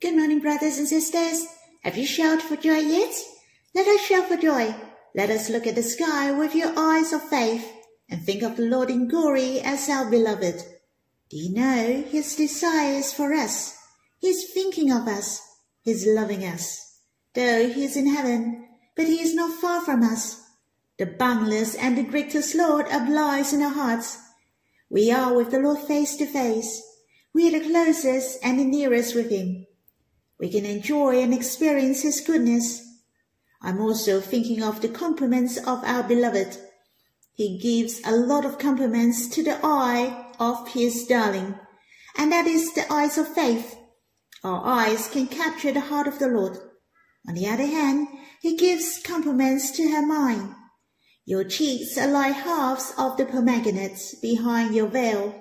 Good morning, brothers and sisters. Have you shouted for joy yet? Let us shout for joy. Let us look at the sky with your eyes of faith and think of the Lord in glory as our beloved. Do you know his desires for us? He's thinking of us. He's loving us. Though he is in heaven, but he is not far from us. The boundless and the greatest Lord abides in our hearts. We are with the Lord face to face. We are the closest and the nearest with him. We can enjoy and experience his goodness. I'm also thinking of the compliments of our beloved. He gives a lot of compliments to the eye of his darling, and that is the eyes of faith. Our eyes can capture the heart of the Lord. On the other hand, he gives compliments to her mind. Your cheeks are like halves of the pomegranates behind your veil.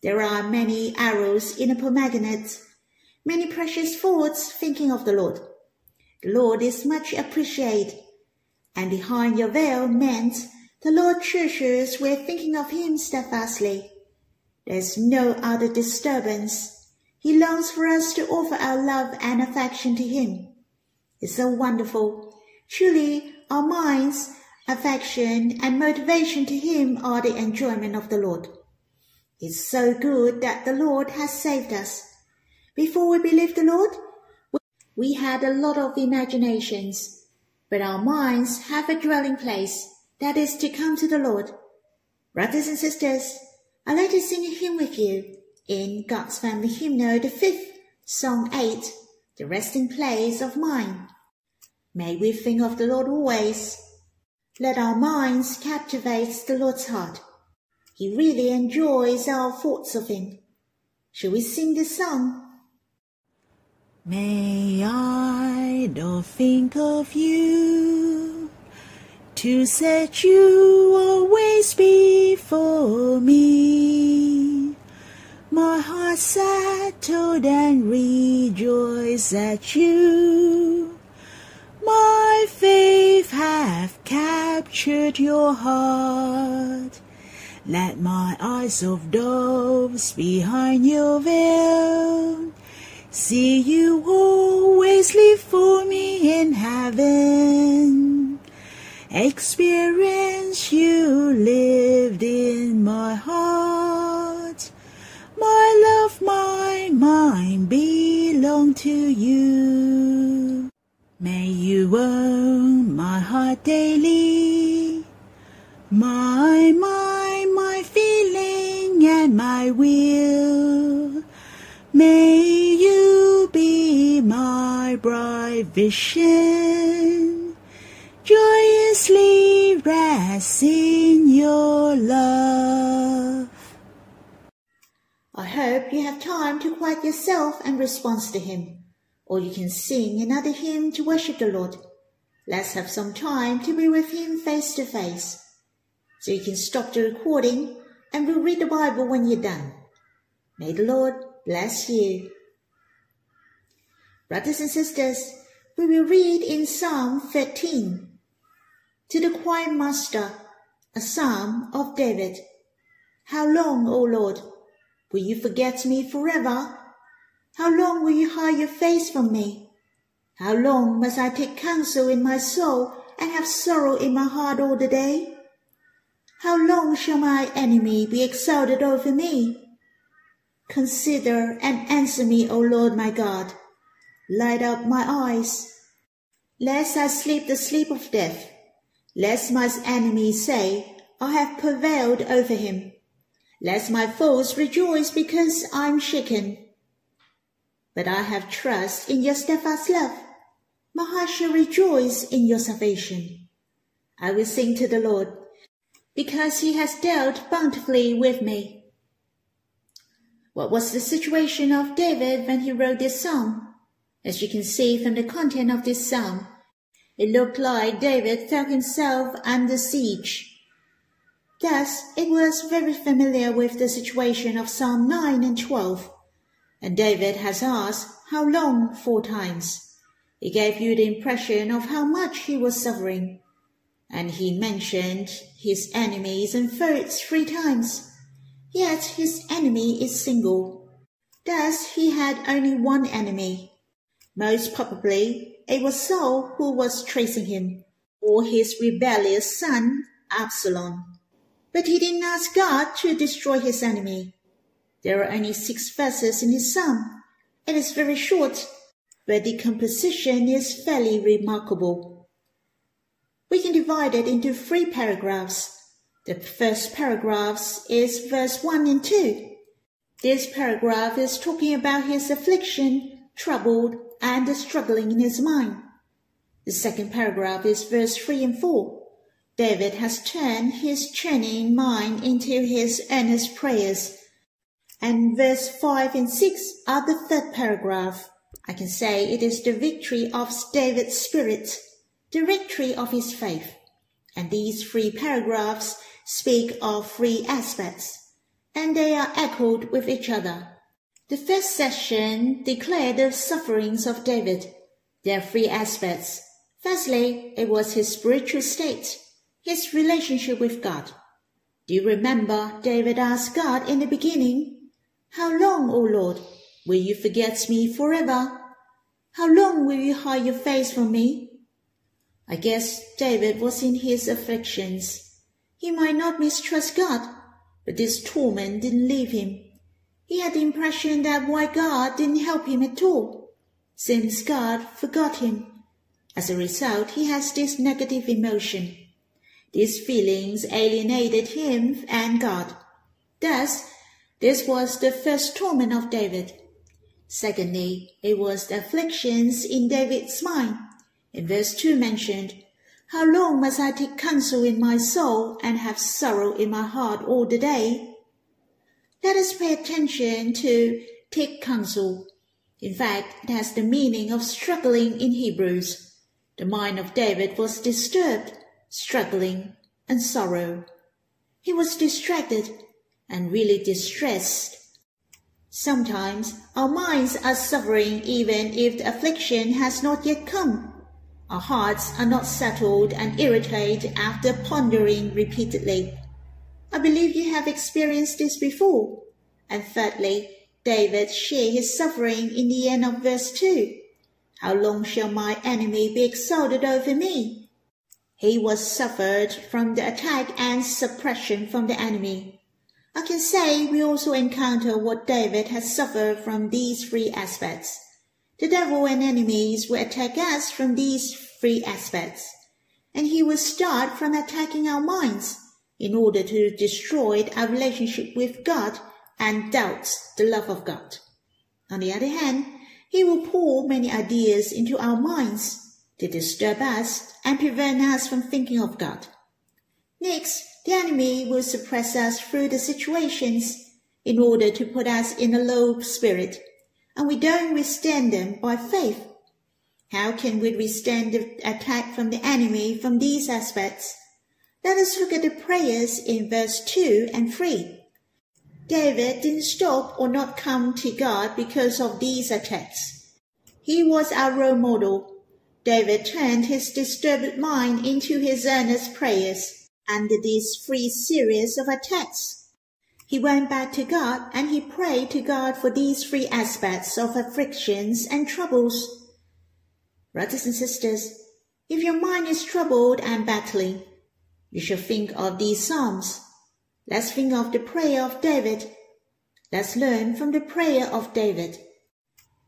There are many arrows in a pomegranate, many precious thoughts thinking of the Lord. The Lord is much appreciated, and behind your veil meant the Lord treasures we're thinking of him steadfastly. There's no other disturbance. He longs for us to offer our love and affection to him. It's so wonderful. Truly, our minds, affection, and motivation to him are the enjoyment of the Lord. It's so good that the Lord has saved us. Before we believed the Lord, we had a lot of imaginations, but our minds have a dwelling place, that is to come to the Lord. Brothers and sisters, I'd like to sing a hymn with you in God's Family Hymnal, the 5th, Song 8, the resting place of mind. May we think of the Lord always. Let our minds captivate the Lord's heart. He really enjoys our thoughts of him. Shall we sing this song? May I not think of you, to set you always before me. My heart settled and rejoice at you. My faith hath captured your heart. Let my eyes of doves behind your veil see you always live for me in heaven. Experience you lived in my heart. My love, my mind belong to you. May you own my heart daily, my mind, my feeling, and my will. May you be my bright vision, joyously rest in your love. I hope you have time to quiet yourself and respond to him, or you can sing another hymn to worship the Lord. Let's have some time to be with him face to face. So you can stop the recording and we'll read the Bible when you're done. May the Lord bless you. Brothers and sisters, we will read in Psalm 13. To the choirmaster, a psalm of David. How long, O Lord, will you forget me forever? How long will you hide your face from me? How long must I take counsel in my soul and have sorrow in my heart all the day? How long shall my enemy be exalted over me? Consider and answer me, O Lord my God. Light up my eyes, lest I sleep the sleep of death, lest my enemies say, I have prevailed over him, lest my foes rejoice because I am shaken. But I have trust in your steadfast love. My heart shall rejoice in your salvation. I will sing to the Lord, because he has dealt bountifully with me. What was the situation of David when he wrote this psalm? As you can see from the content of this psalm, it looked like David felt himself under siege. Thus, it was very familiar with the situation of Psalm 9 and 12. And David has asked, how long 4 times. It gave you the impression of how much he was suffering. And he mentioned his enemies and foes 3 times. Yet his enemy is single. Thus he had only one enemy, Most probably, it was Saul who was chasing him, or his rebellious son, Absalom. But he didn't ask God to destroy his enemy. There are only 6 verses in his psalm. It is very short, but the composition is fairly remarkable. We can divide it into 3 paragraphs. The first paragraph is verse 1 and 2. This paragraph is talking about his affliction, troubled, and the struggling in his mind. The second paragraph is verse 3 and 4. David has turned his churning mind into his earnest prayers. And verse 5 and 6 are the third paragraph. I can say it is the victory of David's spirit, the victory of his faith. And these 3 paragraphs speak of 3 aspects, and they are echoed with each other. The first section declared the sufferings of David. There are 3 aspects. Firstly, it was his spiritual state, his relationship with God. Do you remember David asked God in the beginning, "How long, O Lord, will you forget me forever? How long will you hide your face from me?" I guess David was in his afflictions. He might not mistrust God, but this torment didn't leave him. He had the impression that why God didn't help him at all, since God forgot him. As a result, he has this negative emotion. These feelings alienated him and God. Thus, this was the first torment of David. Secondly, it was the afflictions in David's mind. In verse 2 mentioned, "How long must I take counsel in my soul and have sorrow in my heart all the day?" Let us pay attention to take counsel. In fact, it has the meaning of struggling in Hebrews. The mind of David was disturbed, struggling, and sorrow. He was distracted and really distressed. Sometimes our minds are suffering even if the affliction has not yet come. Our hearts are not settled and irritated after pondering repeatedly. I believe you have experienced this before. And thirdly, David shared his suffering in the end of verse 2. "How long shall my enemy be exalted over me?" He was suffered from the attack and suppression from the enemy. I can say we also encounter what David has suffered from these 3 aspects. The devil and enemies will attack us from these 3 aspects, and he will start from attacking our minds in order to destroy our relationship with God and doubt the love of God. On the other hand, he will pour many ideas into our minds to disturb us and prevent us from thinking of God. Next, the enemy will suppress us through the situations in order to put us in a low spirit, and we don't withstand them by faith. How can we withstand the attack from the enemy from these aspects? Let us look at the prayers in verse 2 and 3. David didn't stop or not come to God because of these attacks. He was our role model. David turned his disturbed mind into his earnest prayers under these 3 series of attacks. He went back to God and he prayed to God for these 3 aspects of afflictions and troubles. Brothers and sisters, if your mind is troubled and battling, you should think of these psalms. Let's think of the prayer of David. Let's learn from the prayer of David.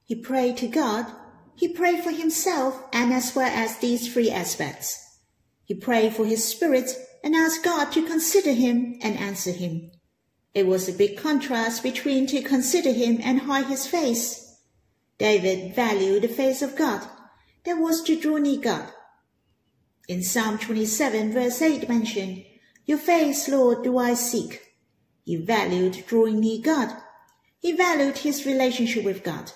He prayed to God. He prayed for himself and as well as these 3 aspects. He prayed for his spirit and asked God to consider him and answer him. It was a big contrast between to consider him and hide his face. David valued the face of God. That was to draw near God. In Psalm 27 verse 8 mentioned, "Your face, Lord, do I seek." He valued drawing near God. He valued his relationship with God.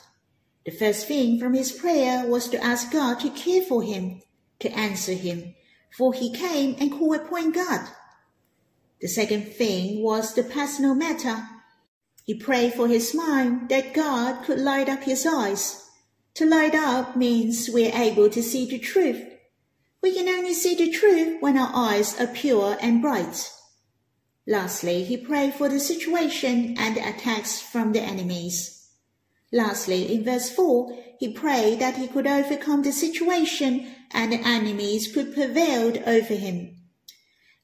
The first thing from his prayer was to ask God to care for him, to answer him, for he came and called upon God. The second thing was the personal matter. He prayed for his mind that God could light up his eyes. To light up means we are able to see the truth. We can only see the truth when our eyes are pure and bright. Lastly, he prayed for the situation and the attacks from the enemies. Lastly, in verse 4, he prayed that he could overcome the situation and the enemies could prevail over him.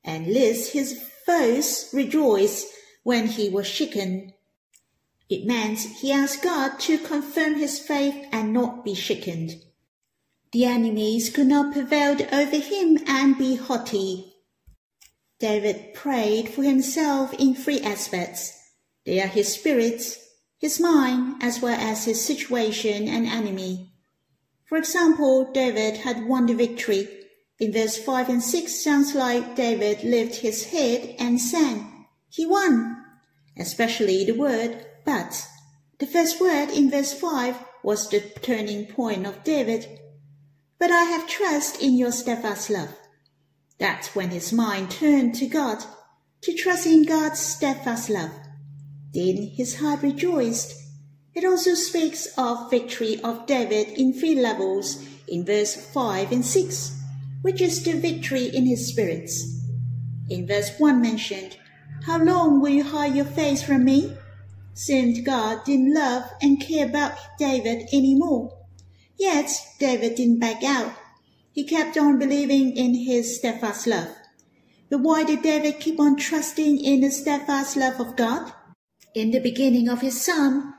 And lest his foes rejoice when he was shaken. It meant he asked God to confirm his faith and not be shaken. The enemies could not prevail over him and be haughty. David prayed for himself in three aspects. They are his spirit, his mind, as well as his situation and enemy. For example, David had won the victory. In verse 5 and 6 sounds like David lifted his head and sang. He won, especially the word but. The first word in verse 5 was the turning point of David. But I have trust in your steadfast love. That's when his mind turned to God, to trust in God's steadfast love. Then his heart rejoiced. It also speaks of victory of David in three levels in verse 5 and 6, which is the victory in his spirits. In verse 1 mentioned, "How long will you hide your face from me?" Seemed God didn't love and care about David anymore. Yet David didn't back out. He kept on believing in his steadfast love. But why did David keep on trusting in the steadfast love of God? In the beginning of his psalm,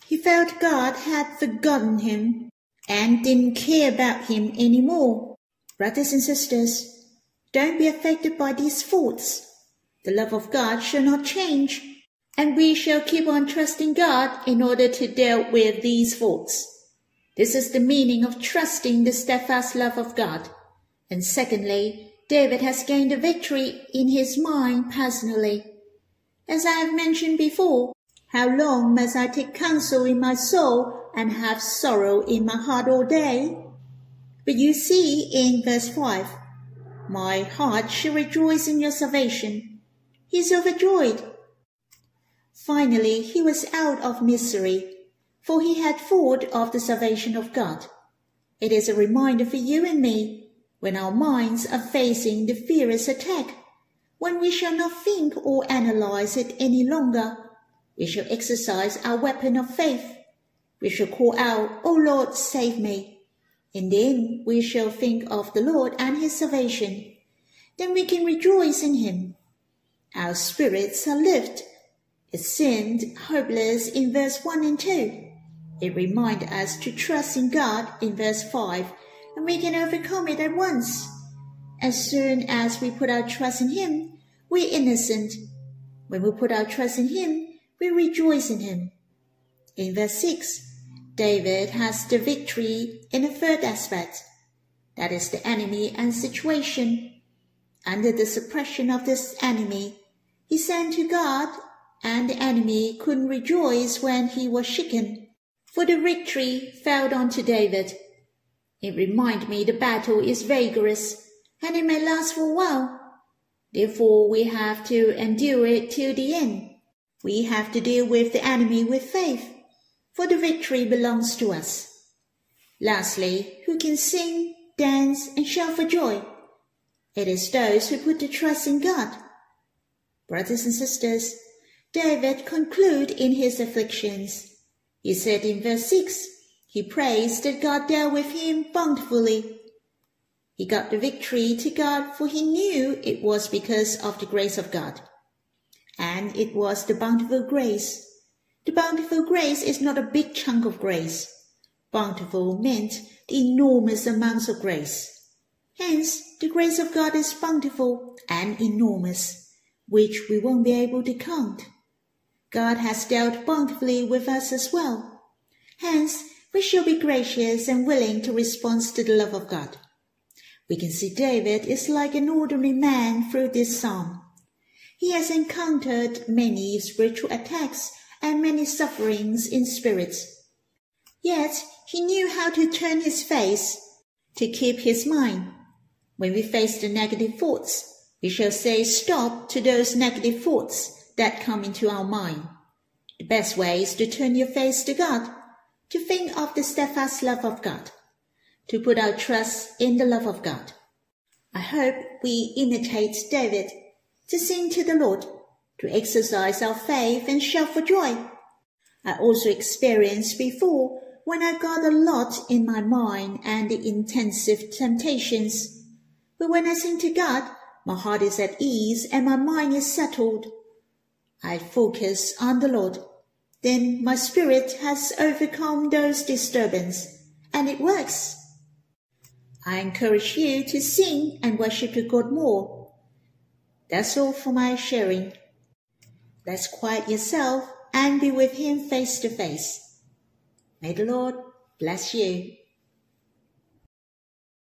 he felt God had forgotten him and didn't care about him anymore. Brothers and sisters, don't be affected by these thoughts. The love of God shall not change, and we shall keep on trusting God in order to deal with these thoughts. This is the meaning of trusting the steadfast love of God. And secondly, David has gained a victory in his mind personally. As I have mentioned before, how long must I take counsel in my soul and have sorrow in my heart all day? But you see in verse 5, my heart shall rejoice in your salvation. He is overjoyed. Finally, he was out of misery, for he had thought of the salvation of God. It is a reminder for you and me, when our minds are facing the fierce attack, when we shall not think or analyze it any longer, we shall exercise our weapon of faith. We shall call out, "O Lord, save me." And then we shall think of the Lord and his salvation. Then we can rejoice in him. Our spirits are lifted. It seemed hopeless in verse 1 and 2. It reminds us to trust in God in verse 5, and we can overcome it at once. As soon as we put our trust in him, we're innocent. When we put our trust in him, we rejoice in him. In verse 6, David has the victory in the third aspect. That is the enemy and situation. Under the suppression of this enemy, he sang to God, and the enemy couldn't rejoice when he was shaken, for the victory fell onto David. It reminds me the battle is vigorous, and it may last for a while. Therefore, we have to endure it till the end. We have to deal with the enemy with faith, for the victory belongs to us. Lastly, who can sing, dance, and shout for joy? It is those who put their trust in God. Brothers and sisters, David concluded in his afflictions. He said in verse 6, he prays that God dealt with him bountifully. He got the victory to God, for he knew it was because of the grace of God. And it was the bountiful grace. The bountiful grace is not a big chunk of grace. Bountiful meant the enormous amounts of grace. Hence, the grace of God is bountiful and enormous, which we won't be able to count. God has dealt bountifully with us as well. Hence, we shall be gracious and willing to respond to the love of God. We can see David is like an ordinary man through this psalm. He has encountered many spiritual attacks and many sufferings in spirit. Yet, he knew how to turn his face to keep his mind. When we face the negative thoughts, we shall say stop to those negative thoughts that come into our mind. The best way is to turn your face to God, to think of the steadfast love of God, to put our trust in the love of God. I hope we imitate David, to sing to the Lord, to exercise our faith and shout for joy. I also experienced before when I got a lot in my mind and the intensive temptations. But when I sing to God, my heart is at ease and my mind is settled. I focus on the Lord. Then my spirit has overcome those disturbances, and it works. I encourage you to sing and worship your God more. That's all for my sharing. Let's quiet yourself and be with Him face to face. May the Lord bless you.